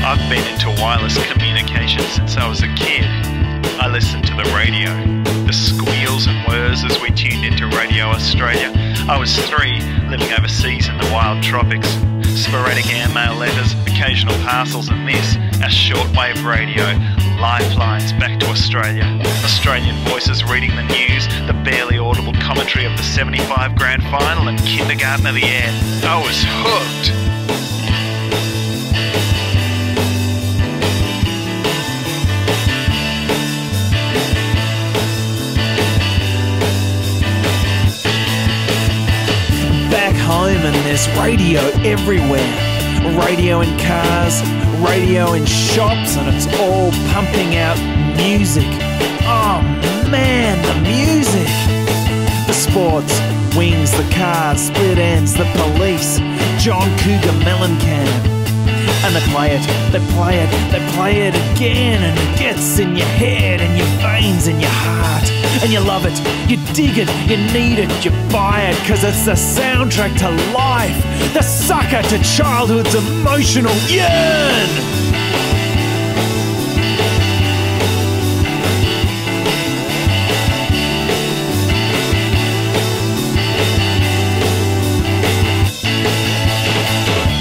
I've been into wireless communication since I was a kid. I listened to the radio, the squeals and whirs as we tuned into Radio Australia. I was 3, living overseas in the wild tropics. Sporadic airmail letters, occasional parcels, and this, our shortwave radio, lifelines back to Australia. Australian voices reading the news, the barely audible commentary of the 75 grand final and Kindergarten of the Air. I was hooked. Home and there's radio everywhere. Radio in cars, radio in shops, and it's all pumping out music. Oh man, the music! The sports, wings, the cars, split ends, the police, John Cougar Mellencamp. And they play it, they play it, they play it again, and it gets in your head and your veins and your heart. And you love it, you dig it, you need it, you buy it, cause it's the soundtrack to life, the sucker to childhood's emotional yearn.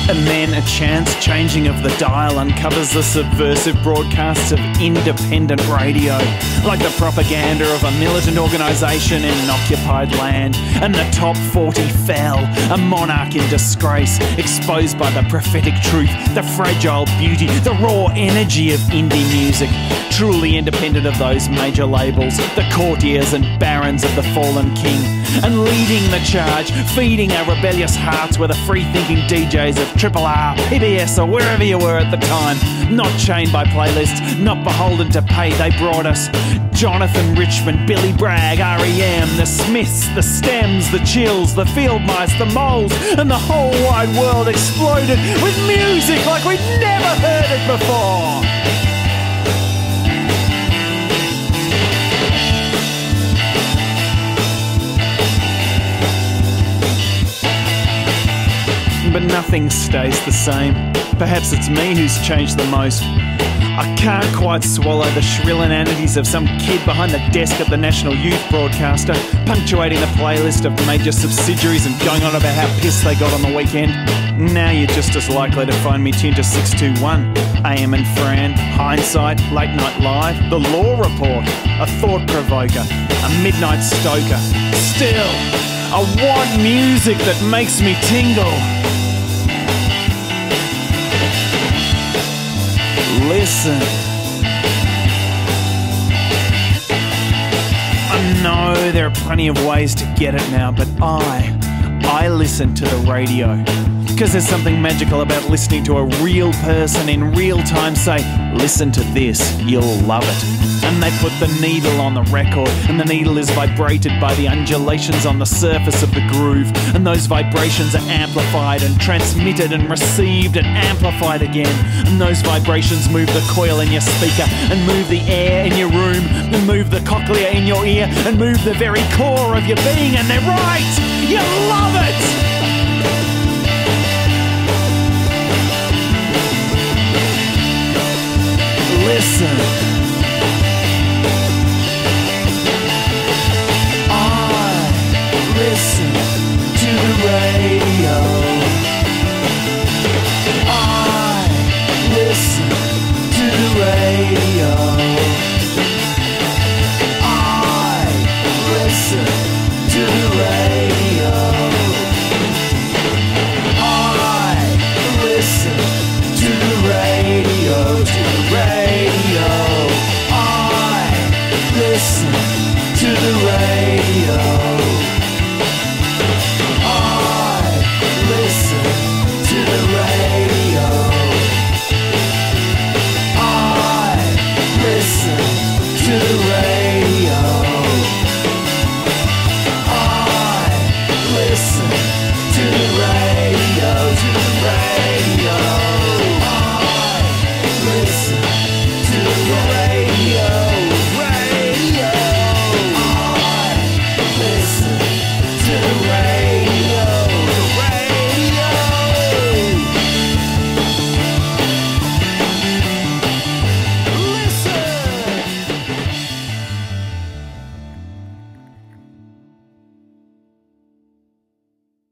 And then a chance changing of the dial uncovers the subversive broadcasts of independent radio, like the propaganda of a militant organisation in an occupied land. And the top 40 fell, a monarch in disgrace, exposed by the prophetic truth, the fragile beauty, the raw energy of indie music, truly independent of those major labels, the courtiers and barons of the fallen king. And leading the charge, feeding our rebellious hearts were the free-thinking DJs of Triple R, PBS or wherever you were at the time. Not chained by playlists, not beholden to pay, they brought us Jonathan Richman, Billy Bragg, R.E.M., the Smiths, the Stems, the Chills, the Field Mice, the Moles, and the whole wide world exploded with music like we'd never heard it before. But nothing stays the same. Perhaps it's me who's changed the most. I can't quite swallow the shrill inanities of some kid behind the desk at the National Youth Broadcaster, punctuating the playlist of major subsidiaries and going on about how pissed they got on the weekend. Now you're just as likely to find me tuned to 621, AM and Fran, Hindsight, Late Night Live, The Law Report, A Thought Provoker, A Midnight Stoker. Still, I want music that makes me tingle. Listen. I know there are plenty of ways to get it now, but I listen to the radio. Because there's something magical about listening to a real person in real time say, listen to this, you'll love it. And they put the needle on the record, and the needle is vibrated by the undulations on the surface of the groove, and those vibrations are amplified and transmitted and received and amplified again, and those vibrations move the coil in your speaker and move the air in your room and move the cochlea in your ear and move the very core of your being, and they're right! You love it! Listen. I listen to the radio.